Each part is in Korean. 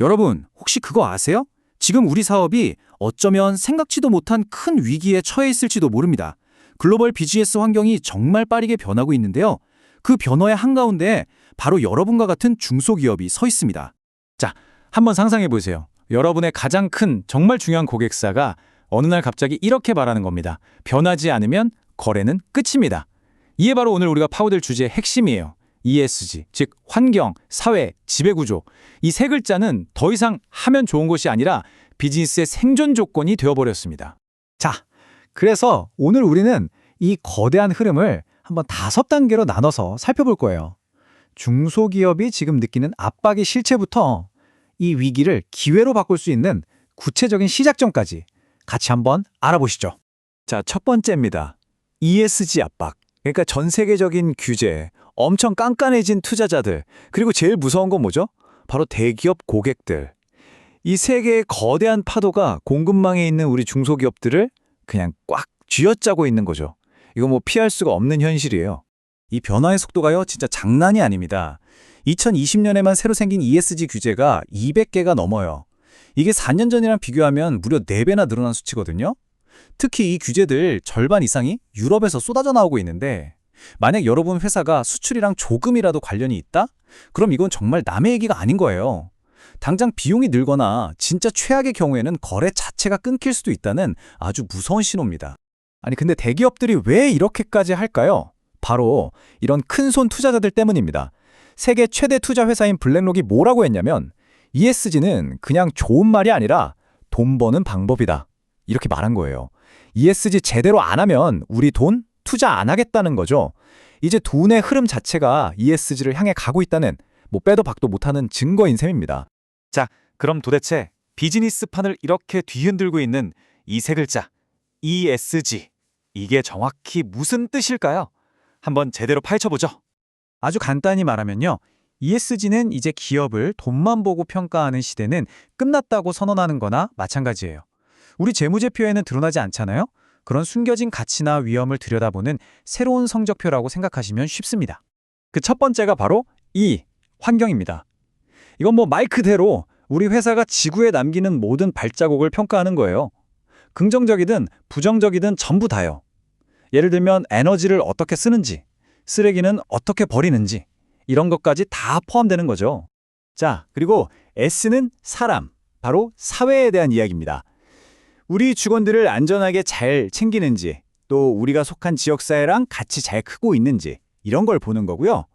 여러분, 혹시 그거 아세요? 지금 우리 사업이 어쩌면 생각지도 못한 큰 위기에 처해 있을지도 모릅니다. 글로벌 비즈니스 환경이 정말 빠르게 변하고 있는데요. 그 변화의 한가운데 바로 여러분과 같은 중소기업이 서 있습니다. 자, 한번 상상해 보세요. 여러분의 가장 큰 정말 중요한 고객사가 어느 날 갑자기 이렇게 말하는 겁니다. 변하지 않으면 거래는 끝입니다. 이게 바로 오늘 우리가 파고들 주제의 핵심이에요. ESG, 즉 환경, 사회, 지배구조. 이 세 글자는 더 이상 하면 좋은 것이 아니라 비즈니스의 생존 조건이 되어버렸습니다. 자, 그래서 오늘 우리는 이 거대한 흐름을 한번 5단계로 나눠서 살펴볼 거예요. 중소기업이 지금 느끼는 압박의 실체부터 이 위기를 기회로 바꿀 수 있는 구체적인 시작점까지 같이 한번 알아보시죠. 자, 첫 번째입니다. ESG 압박. 그러니까 전 세계적인 규제, 엄청 깐깐해진 투자자들, 그리고 제일 무서운 건 뭐죠? 바로 대기업 고객들. 이 세 개의 거대한 파도가 공급망에 있는 우리 중소기업들을 그냥 꽉 쥐어짜고 있는 거죠. 이거 뭐 피할 수가 없는 현실이에요. 이 변화의 속도가요, 진짜 장난이 아닙니다. 2020년에만 새로 생긴 ESG 규제가 200개가 넘어요. 이게 4년 전이랑 비교하면 무려 4배나 늘어난 수치거든요. 특히 이 규제들 절반 이상이 유럽에서 쏟아져 나오고 있는데 만약 여러분 회사가 수출이랑 조금이라도 관련이 있다? 그럼 이건 정말 남의 얘기가 아닌 거예요. 당장 비용이 늘거나 진짜 최악의 경우에는 거래 자체가 끊길 수도 있다는 아주 무서운 신호입니다. 아니 근데 대기업들이 왜 이렇게까지 할까요? 바로 이런 큰손 투자자들 때문입니다. 세계 최대 투자 회사인 블랙록이 뭐라고 했냐면 ESG는 그냥 좋은 말이 아니라 돈 버는 방법이다. 이렇게 말한 거예요. ESG 제대로 안 하면 우리 돈 투자 안 하겠다는 거죠. 이제 돈의 흐름 자체가 ESG를 향해 가고 있다는 뭐 빼도 박도 못하는 증거인 셈입니다. 자, 그럼 도대체 비즈니스판을 이렇게 뒤흔들고 있는 이 세 글자, ESG. 이게 정확히 무슨 뜻일까요? 한번 제대로 파헤쳐보죠. 아주 간단히 말하면요. ESG는 이제 기업을 돈만 보고 평가하는 시대는 끝났다고 선언하는 거나 마찬가지예요. 우리 재무제표에는 드러나지 않잖아요? 그런 숨겨진 가치나 위험을 들여다보는 새로운 성적표라고 생각하시면 쉽습니다. 그 첫 번째가 바로 E, 환경입니다. 이건 뭐 말 그대로 우리 회사가 지구에 남기는 모든 발자국을 평가하는 거예요. 긍정적이든 부정적이든 전부 다요. 예를 들면 에너지를 어떻게 쓰는지, 쓰레기는 어떻게 버리는지 이런 것까지 다 포함되는 거죠. 자, 그리고 S는 사람, 바로 사회에 대한 이야기입니다. 우리 직원들을 안전하게 잘 챙기는지, 또 우리가 속한 지역사회랑 같이 잘 크고 있는지 이런 걸 보는 거고요.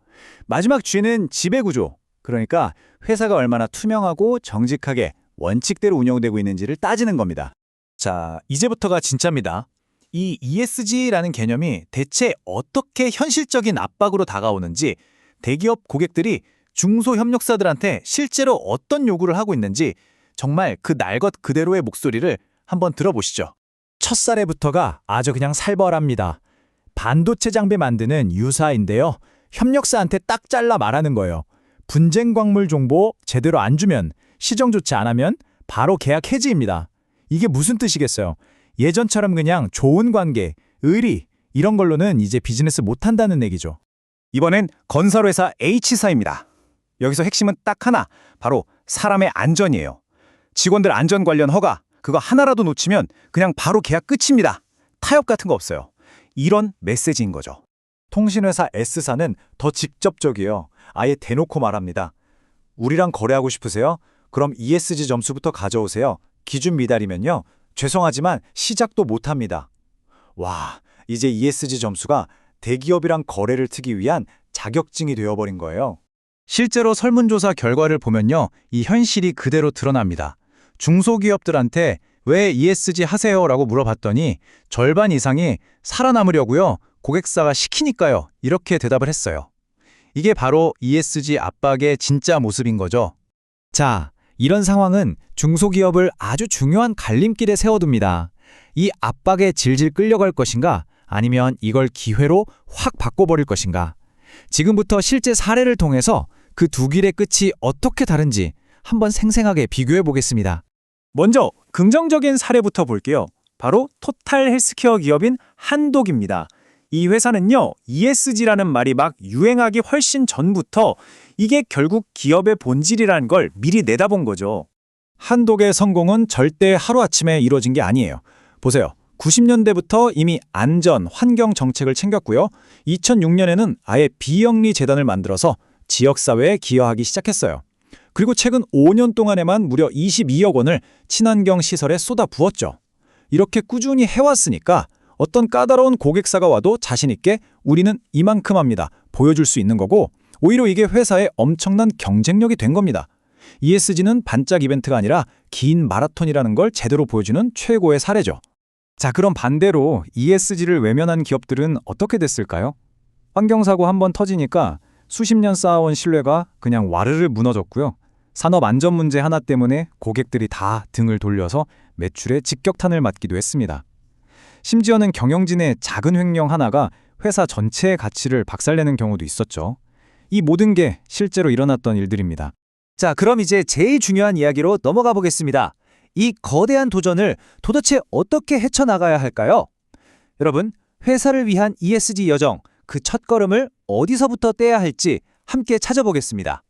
마지막 G는 지배구조, 그러니까 회사가 얼마나 투명하고 정직하게 원칙대로 운영되고 있는지를 따지는 겁니다. 자, 이제부터가 진짜입니다. 이 ESG라는 개념이 대체 어떻게 현실적인 압박으로 다가오는지, 대기업 고객들이 중소협력사들한테 실제로 어떤 요구를 하고 있는지 정말 그 날 것 그대로의 목소리를 한번 들어보시죠. 첫 사례부터가 아주 그냥 살벌합니다. 반도체 장비 만드는 유사인데요. 협력사한테 딱 잘라 말하는 거예요. 분쟁 광물 정보 제대로 안 주면, 시정 조치 안 하면 바로 계약 해지입니다. 이게 무슨 뜻이겠어요? 예전처럼 그냥 좋은 관계, 의리 이런 걸로는 이제 비즈니스 못한다는 얘기죠. 이번엔 건설회사 H사입니다. 여기서 핵심은 딱 하나, 바로 사람의 안전이에요. 직원들 안전 관련 허가, 그거 하나라도 놓치면 그냥 바로 계약 끝입니다. 타협 같은 거 없어요. 이런 메시지인 거죠. 통신회사 S사는 더 직접적이에요. 아예 대놓고 말합니다. 우리랑 거래하고 싶으세요? 그럼 ESG 점수부터 가져오세요. 기준 미달이면요, 죄송하지만 시작도 못합니다. 와, 이제 ESG 점수가 대기업이랑 거래를 트기 위한 자격증이 되어버린 거예요. 실제로 설문조사 결과를 보면요. 이 현실이 그대로 드러납니다. 중소기업들한테 왜 ESG 하세요라고 물어봤더니 절반 이상이 살아남으려고요. 고객사가 시키니까요. 이렇게 대답을 했어요. 이게 바로 ESG 압박의 진짜 모습인 거죠. 자, 이런 상황은 중소기업을 아주 중요한 갈림길에 세워둡니다. 이 압박에 질질 끌려갈 것인가, 아니면 이걸 기회로 확 바꿔버릴 것인가. 지금부터 실제 사례를 통해서 그 두 길의 끝이 어떻게 다른지 한번 생생하게 비교해 보겠습니다. 먼저 긍정적인 사례부터 볼게요. 바로 토탈 헬스케어 기업인 한독입니다. 이 회사는요, ESG라는 말이 막 유행하기 훨씬 전부터 이게 결국 기업의 본질이라는 걸 미리 내다본 거죠. 한독의 성공은 절대 하루아침에 이루어진 게 아니에요. 보세요. 90년대부터 이미 안전, 환경 정책을 챙겼고요. 2006년에는 아예 비영리 재단을 만들어서 지역사회에 기여하기 시작했어요. 그리고 최근 5년 동안에만 무려 22억 원을 친환경 시설에 쏟아부었죠. 이렇게 꾸준히 해왔으니까 어떤 까다로운 고객사가 와도 자신 있게 우리는 이만큼 합니다. 보여줄 수 있는 거고, 오히려 이게 회사의 엄청난 경쟁력이 된 겁니다. ESG는 반짝 이벤트가 아니라 긴 마라톤이라는 걸 제대로 보여주는 최고의 사례죠. 자, 그럼 반대로 ESG를 외면한 기업들은 어떻게 됐을까요? 환경사고 한번 터지니까 수십 년 쌓아온 신뢰가 그냥 와르르 무너졌고요. 산업 안전 문제 하나 때문에 고객들이 다 등을 돌려서 매출에 직격탄을 맞기도 했습니다. 심지어는 경영진의 작은 횡령 하나가 회사 전체의 가치를 박살내는 경우도 있었죠. 이 모든 게 실제로 일어났던 일들입니다. 자, 그럼 이제 제일 중요한 이야기로 넘어가 보겠습니다. 이 거대한 도전을 도대체 어떻게 헤쳐나가야 할까요? 여러분, 회사를 위한 ESG 여정, 그 첫걸음을 어디서부터 떼야 할지 함께 찾아보겠습니다.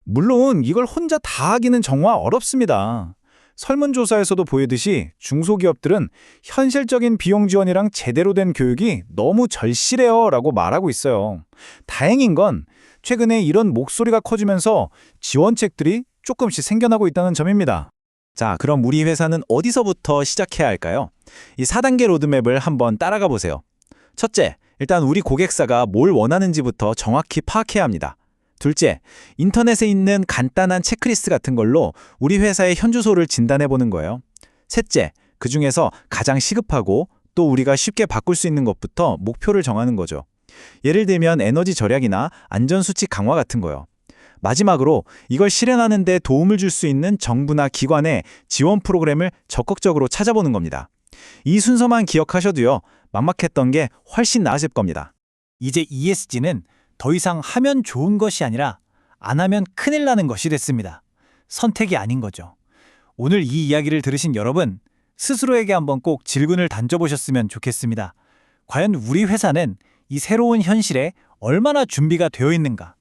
물론 이걸 혼자 다 하기는 정말 어렵습니다. 설문조사에서도 보이듯이 중소기업들은 현실적인 비용 지원이랑 제대로 된 교육이 너무 절실해요 라고 말하고 있어요. 다행인 건 최근에 이런 목소리가 커지면서 지원책들이 조금씩 생겨나고 있다는 점입니다. 자, 그럼 우리 회사는 어디서부터 시작해야 할까요? 이 4단계 로드맵을 한번 따라가 보세요. 첫째, 일단 우리 고객사가 뭘 원하는지부터 정확히 파악해야 합니다. 둘째, 인터넷에 있는 간단한 체크리스트 같은 걸로 우리 회사의 현주소를 진단해보는 거예요. 셋째, 그중에서 가장 시급하고 또 우리가 쉽게 바꿀 수 있는 것부터 목표를 정하는 거죠. 예를 들면 에너지 절약이나 안전수칙 강화 같은 거요. 마지막으로 이걸 실현하는 데 도움을 줄 수 있는 정부나 기관의 지원 프로그램을 적극적으로 찾아보는 겁니다. 이 순서만 기억하셔도요, 막막했던 게 훨씬 나아질 겁니다. 이제 ESG는 더 이상 하면 좋은 것이 아니라 안 하면 큰일 나는 것이 됐습니다. 선택이 아닌 거죠. 오늘 이 이야기를 들으신 여러분, 스스로에게 한번 꼭 질문을 던져보셨으면 좋겠습니다. 과연 우리 회사는 이 새로운 현실에 얼마나 준비가 되어 있는가?